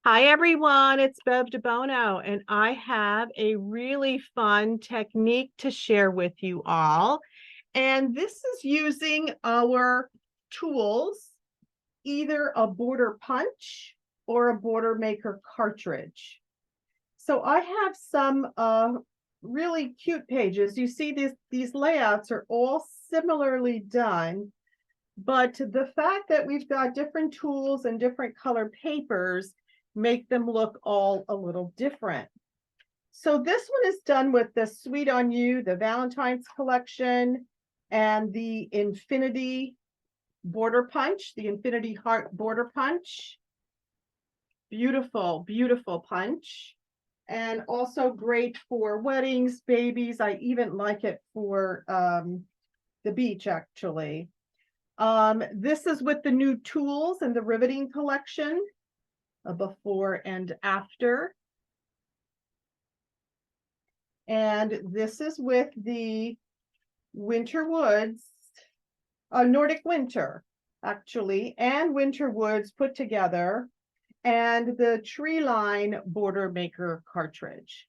Hi everyone, it's DeBono, and I have a really fun technique to share with you all. And this is using our tools, either a border punch or a border maker cartridge. So I have some really cute pages. You see these layouts are all similarly done, but the fact that we've got different tools and different color papers make them look all a little different. So this one is done with the Sweet on You, the Valentine's collection, and the Infinity Border Punch, the Infinity Heart Border Punch. Beautiful, beautiful punch. And also great for weddings, babies. I even like it for the beach, actually. This is with the new tools and the riveting collection, a before and after. And this is with the Winter Woods, Nordic Winter, actually, and Winter Woods put together, and the Tree Line Border Maker cartridge.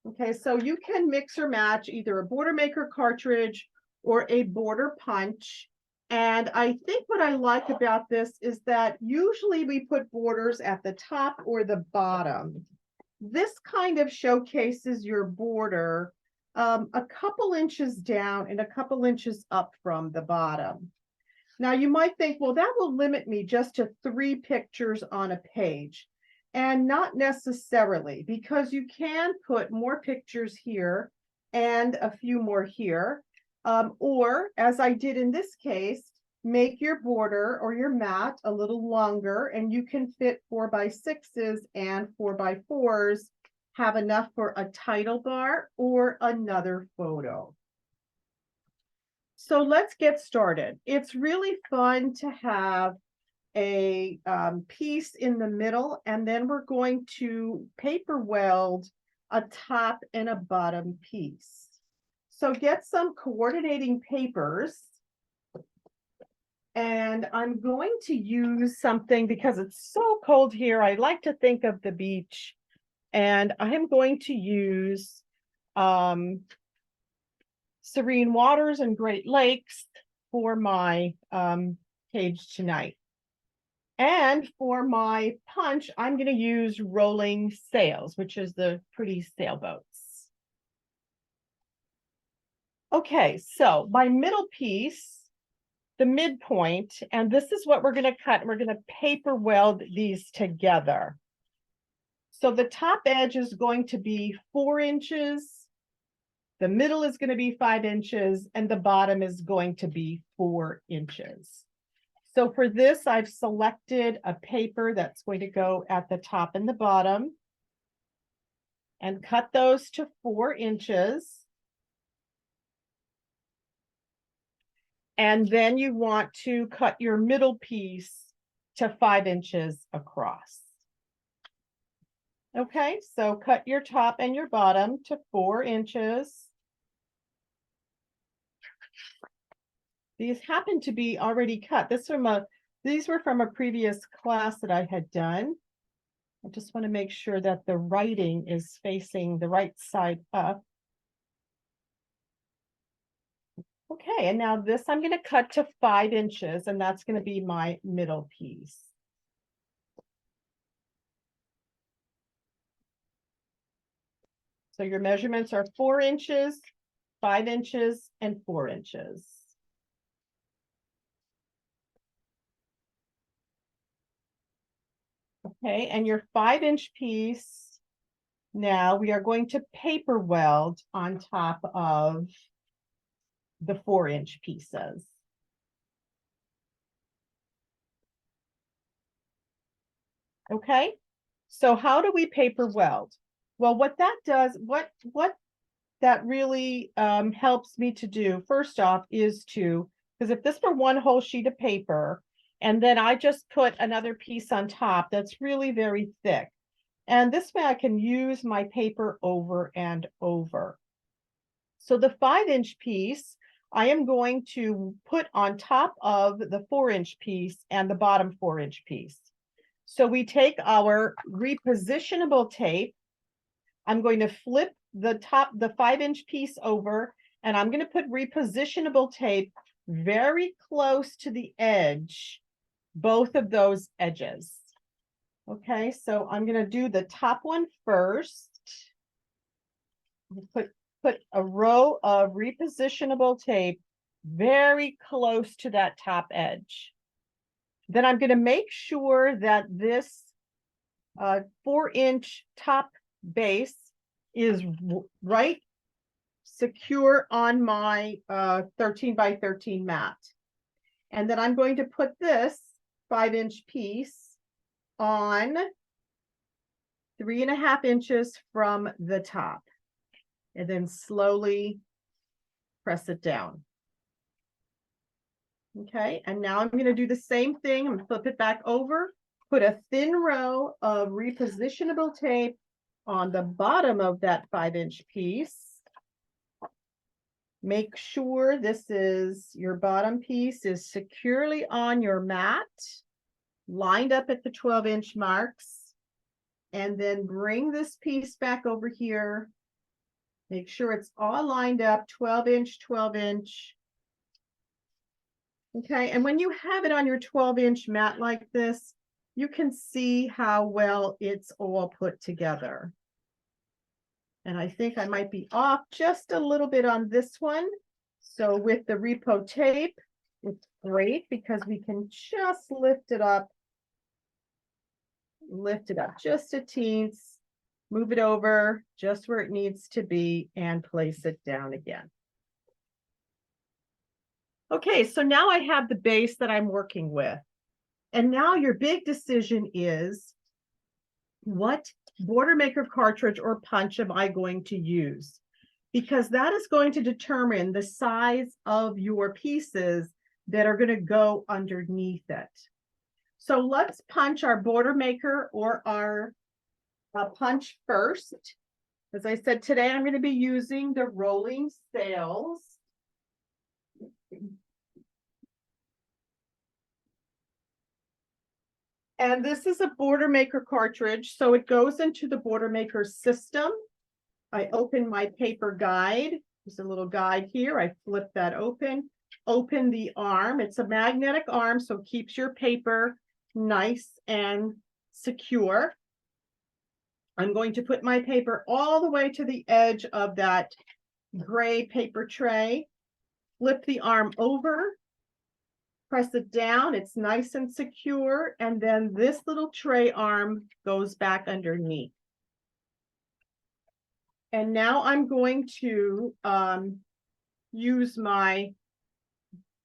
Okay, so you can mix or match either a border maker cartridge or a border punch. And I think what I like about this is that usually we put borders at the top or the bottom. This kind of showcases your border a couple inches down and a couple inches up from the bottom. Now you might think, well, that will limit me just to 3 pictures on a page. And not necessarily, because you can put more pictures here and a few more here. Or, as I did in this case, make your border or your mat a little longer, and you can fit 4x6s and 4x4s, have enough for a title bar or another photo. So let's get started. It's really fun to have a piece in the middle, and then we're going to paper weld a top and a bottom piece. So get some coordinating papers, and I'm going to use something because it's so cold here. I like to think of the beach, and I'm going to use Serene Waters and Great Lakes for my page tonight. And for my punch, I'm going to use Rolling Sails, which is the pretty sailboats. Okay, so my middle piece, the midpoint, and this is what we're going to cut. We're going to paper weld these together. So the top edge is going to be 4 inches. The middle is going to be 5 inches, and the bottom is going to be 4 inches. So for this, I've selected a paper that's going to go at the top and the bottom and cut those to 4 inches. And then you want to cut your middle piece to 5 inches across. Okay, so cut your top and your bottom to 4 inches. These happen to be already cut. These were from a previous class that I had done. I just want to make sure that the writing is facing the right side up. Okay, and now this I'm going to cut to 5 inches, and that's going to be my middle piece. So your measurements are 4 inches, 5 inches, and 4 inches. Okay, and your 5-inch piece, now we are going to paper weld on top of the 4-inch pieces. Okay, so how do we paper weld? Well, what that does, what that really helps me to do, first off, is to, because if this were one whole sheet of paper, and then I just put another piece on top, that's really very thick. And this way I can use my paper over and over. So the 5-inch piece, I am going to put on top of the 4-inch piece and the bottom 4-inch piece. So we take our repositionable tape. I'm going to flip the 5-inch piece over, and I'm going to put repositionable tape very close to the edge, both of those edges. Okay, so I'm going to do the top one first. Put a row of repositionable tape very close to that top edge. Then I'm going to make sure that this 4-inch top base is right secure on my 13 by 13 mat. And then I'm going to put this 5-inch piece on 3.5 inches from the top, and then slowly press it down. Okay, and now I'm going to do the same thing. I'm going to flip it back over, put a thin row of repositionable tape on the bottom of that 5-inch piece. Make sure your bottom piece is securely on your mat, lined up at the 12-inch marks, and then bring this piece back over here. Make sure it's all lined up, 12-inch, 12-inch. Okay, and when you have it on your 12-inch mat like this, you can see how well it's all put together. And I think I might be off just a little bit on this one. So with the repo tape, it's great because we can just lift it up just a teens, move it over just where it needs to be, and place it down again. Okay, so now I have the base that I'm working with. And now your big decision is, what border maker cartridge or punch am I going to use? Because that is going to determine the size of your pieces that are going to go underneath it. So let's punch our border maker or our punch first. As I said, today I'm going to be using the rolling sails. And this is a border maker cartridge, so it goes into the border maker system. I open my paper guide. There's a little guide here. I flip that open the arm. It's a magnetic arm, so it keeps your paper nice and secure. I'm going to put my paper all the way to the edge of that gray paper tray, flip the arm over, press it down, it's nice and secure, and then this little tray arm goes back underneath. And now I'm going to use my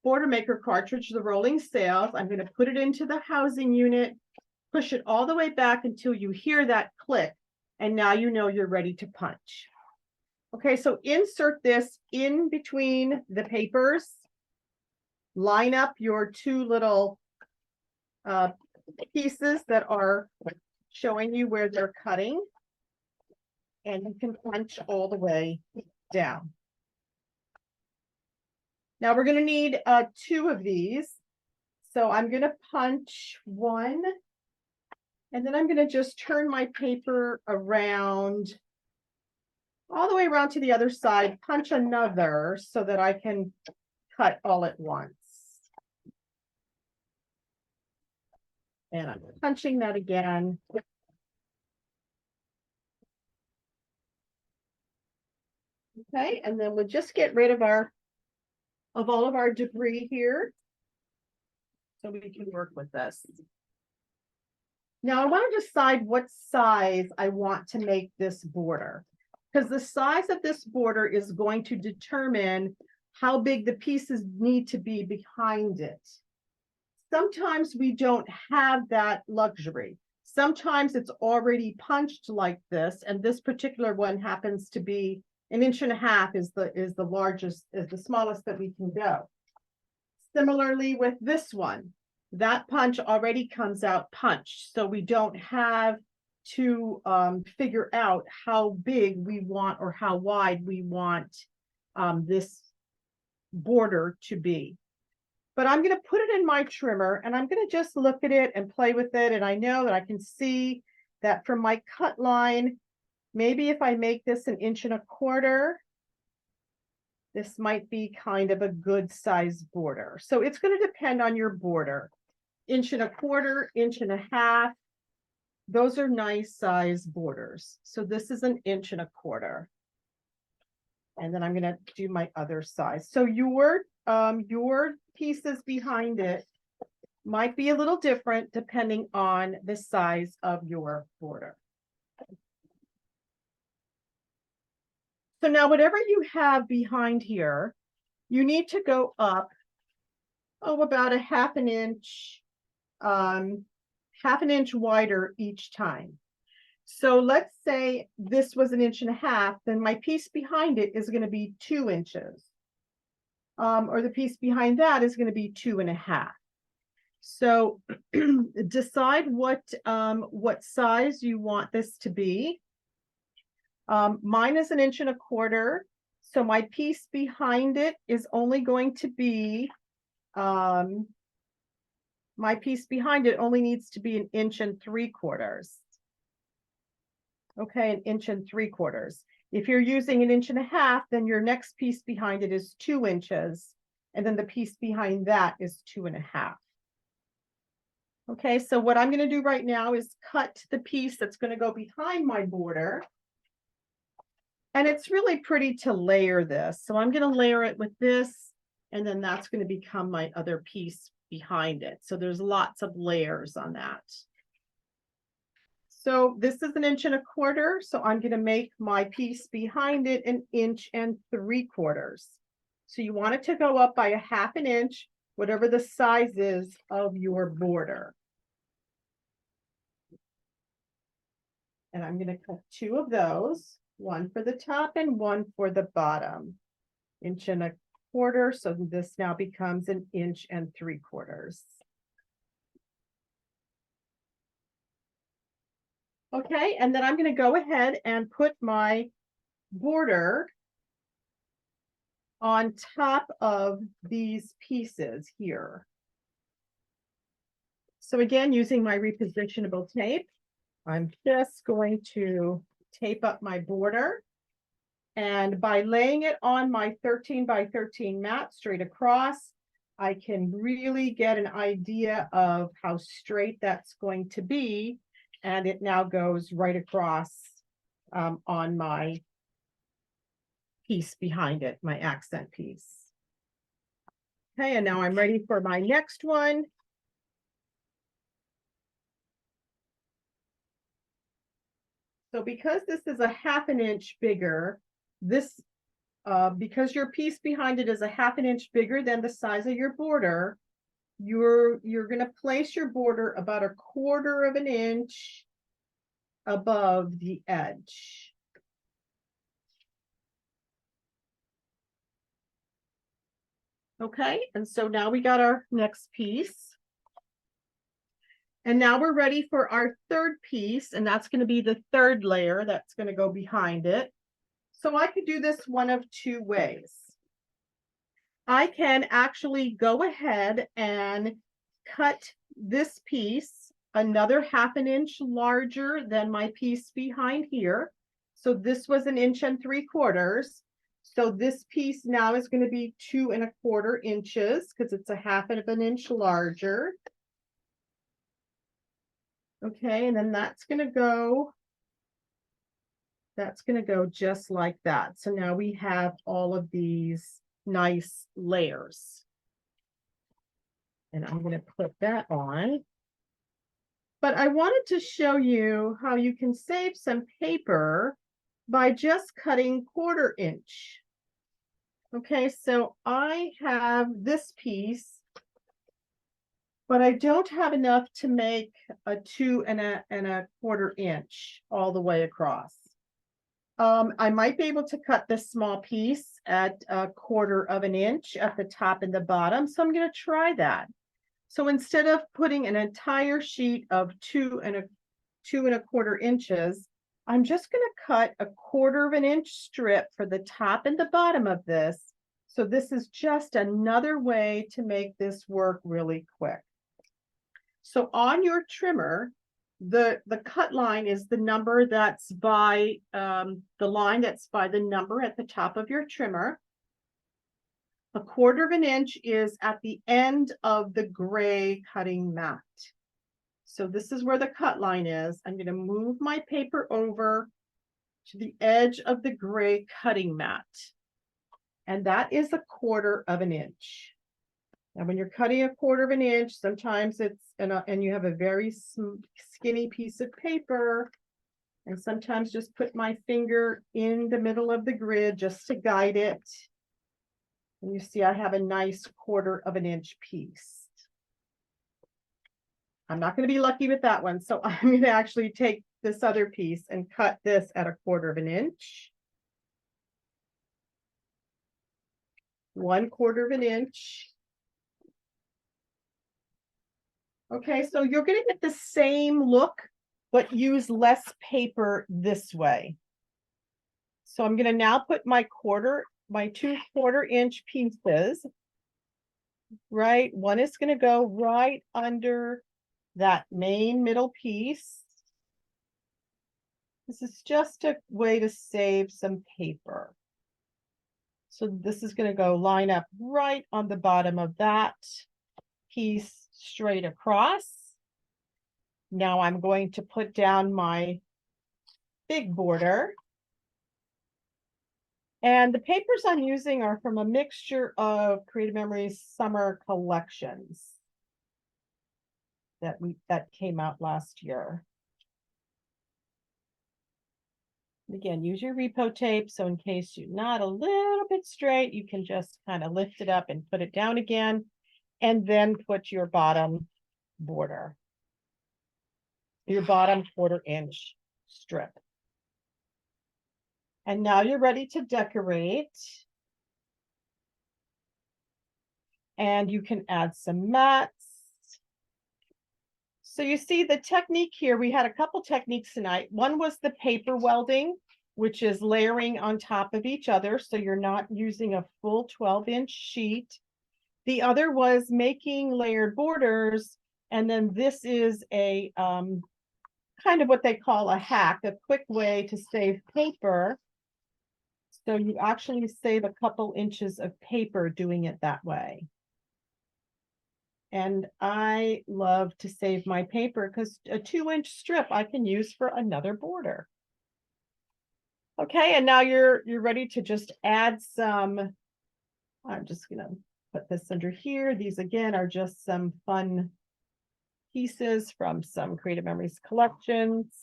border maker cartridge, the rolling sails. I'm going to put it into the housing unit, push it all the way back until you hear that click, and now you know you're ready to punch. Okay, so insert this in between the papers. Line up your two little pieces that are showing you where they're cutting, and you can punch all the way down. Now we're going to need 2 of these. So I'm going to punch one, and then I'm going to just turn my paper around, all the way around to the other side, punch another so that I can cut all at once. And I'm punching that again. Okay, and then we'll just get rid of all of our debris here, so we can work with this. Now I want to decide what size I want to make this border, because the size of this border is going to determine how big the pieces need to be behind it. Sometimes we don't have that luxury. Sometimes it's already punched like this, and this particular one happens to be 1.5 inches is the largest, is the smallest that we can go. Similarly with this one, that punch already comes out punched, so we don't have to figure out how big we want or how wide we want this border to be. but I'm going to put it in my trimmer and I'm going to just look at it and play with it. And I know that I can see that from my cut line, maybe if I make this 1.25 inches, this might be kind of a good size border. So it's going to depend on your border. 1.25 inches, 1.5 inches. Those are nice size borders. So this is 1.25 inches. And then I'm going to do my other size. So your pieces behind it might be a little different depending on the size of your border. So now whatever you have behind here, you need to go up, about 1/2 inch, 1/2 inch wider each time. So let's say this was 1.5 inches, then my piece behind it is going to be 2 inches. Or the piece behind that is going to be 2.5. So decide what size you want this to be. Mine is 1.25 inches. So my piece behind it is only going to be, my piece behind it only needs to be 1.75 inches. Okay, 1.75 inches. If you're using 1.5 inches, then your next piece behind it is 2 inches. And then the piece behind that is 2.5. Okay, so what I'm going to do right now is cut the piece that's going to go behind my border. And it's really pretty to layer this. So I'm going to layer it with this, and then that's going to become my other piece behind it. So there's lots of layers on that. So this is 1.25 inches. So I'm going to make my piece behind it 1.75 inches. So you want it to go up by 1/2 inch, whatever the size is of your border. And I'm going to cut 2 of those, one for the top and one for the bottom. 1.25 inches. So this now becomes 1.75 inches. Okay, and then I'm going to go ahead and put my border on top of these pieces here. So again, using my repositionable tape, I'm just going to tape up my border. And by laying it on my 13 by 13 mat straight across, I can really get an idea of how straight that's going to be. And it now goes right across on my piece behind it, my accent piece. Okay, and now I'm ready for my next one. So because this is 1/2 inch bigger, this because your piece behind it is 1/2 inch bigger than the size of your border, you're going to place your border about 1/4 inch above the edge. Okay, and so now we got our next piece. And now we're ready for our third piece, and that's going to be the third layer that's going to go behind it. So I could do this one of 2 ways. I can actually go ahead and cut this piece another 1/2 inch larger than my piece behind here. So this was 1.75 inches. So this piece now is going to be 2.25 inches because it's 1/2 inch larger. Okay, and then that's going to go just like that. So now we have all of these nice layers. And I'm going to put that on. But I wanted to show you how you can save some paper by just cutting 1/4 inch. Okay, so I have this piece, but I don't have enough to make a 2.25 inch all the way across. I might be able to cut this small piece at 1/4 inch at the top and the bottom. So I'm going to try that. So instead of putting an entire sheet of 2.25 inches, I'm just going to cut 1/4 inch strip for the top and the bottom of this So this is just another way to make this work really quick. So on your trimmer, the cut line is the number that's by the line that's by the number at the top of your trimmer. 1/4 of an inch is at the end of the gray cutting mat. So this is where the cut line is. I'm going to move my paper over to the edge of the gray cutting mat. And that is 1/4 of an inch. Now, when you're cutting 1/4 of an inch, sometimes it's, and you have a very skinny piece of paper, and sometimes just put my finger in the middle of the grid just to guide it. And you see, I have a nice 1/4 of an inch piece. I'm not going to be lucky with that one. So I'm going to actually take this other piece and cut this at 1/4 of an inch. 1/4 of an inch. Okay, so you're going to get the same look, but use less paper this way. So I'm going to now put my 2 1/4-inch pieces, right? One is going to go right under that main middle piece. This is just a way to save some paper. So this is going to go line up right on the bottom of that piece straight across. Now I'm going to put down my big border. And the papers I'm using are from a mixture of Creative Memories summer collections that came out last year. Again, use your repo tape. So in case you're not a little bit straight, you can just kind of lift it up and put it down again, and then put your bottom border, your bottom 1/4-inch strip. And now you're ready to decorate. And you can add some mats. So you see the technique here, we had a couple techniques tonight. One was the paper welding, which is layering on top of each other, so you're not using a full 12-inch sheet. The other was making layered borders, and then this is a kind of what they call a hack, a quick way to save paper. So you actually save a couple inches of paper doing it that way. And I love to save my paper because a 2-inch strip I can use for another border. Okay, and now you're ready to just add some. I'm just gonna put this under here. These again are just some fun pieces from some Creative Memories collections.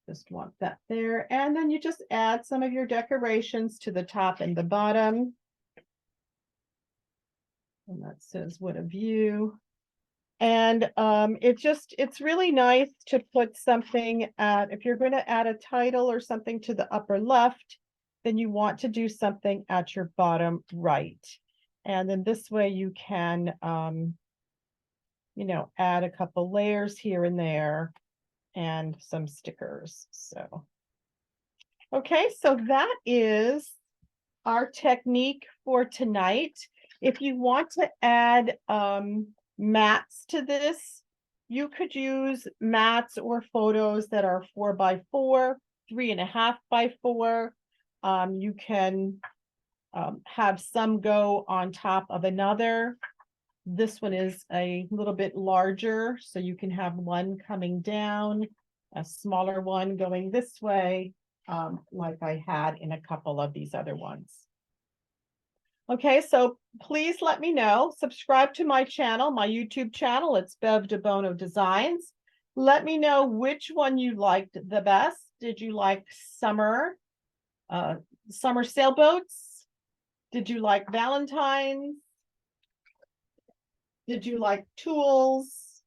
Just want that there. And then you just add some of your decorations to the top and the bottom. And that says, what a view. And it's really nice to put something at, if you're going to add a title or something to the upper left, then you want to do something at your bottom right. And then this way you can, you know, add a couple layers here and there and some stickers. So, okay, so that is our technique for tonight. If you want to add mats to this, you could use mats or photos that are 4x4, 3.5x4. You can have some go on top of another. This one is a little bit larger, so you can have one coming down, a smaller one going this way, like I had in a couple of these other ones. Okay, so please let me know. Subscribe to my channel, my YouTube channel. It's Bev DeBono Designs. Let me know which one you liked the best. Did you like summer sailboats? Did you like Valentine's? Did you like tools?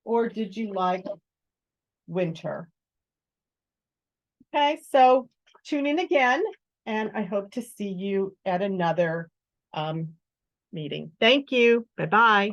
Or did you like winter? Okay, so tune in again, and I hope to see you at another meeting. Thank you. Bye-bye.